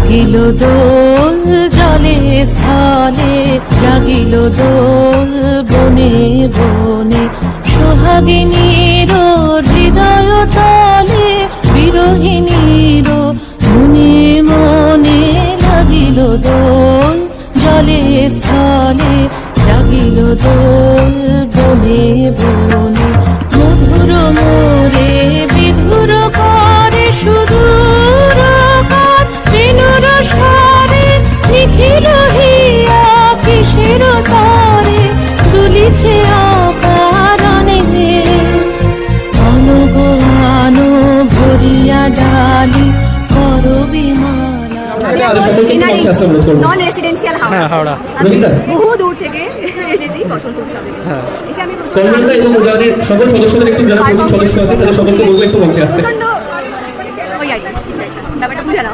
জাগিল দোল জলে স্থলে, জাগিল দোল বনে বনে, সোহাগিনীর হৃদয় তলে, বিরোহিণীর মনে মনে লাগিল দোল জলে স্থলে, জাগিল দোল বনে বনে। মধুর মোরে বিধুর করে সুদূর কার, বেণুর স্বরে নিখিল হিয়া কিসের তরে, দুলিছে অকারণে অনুগোয়ানো ভরিয়া ডালি করবি মালা। নন রেসিডেন্সিয়াল হাওড়া, বহু দূর থেকে এসেছি বসন্ত উৎসবে। এসে আমি সকল সদস্যদের একটু যারা সদস্য আছে তাদের সকলকে একটু মঞ্চে আসতে প্রচন্ড ওই আর কি ব্যাপারটা বুঝে নাও।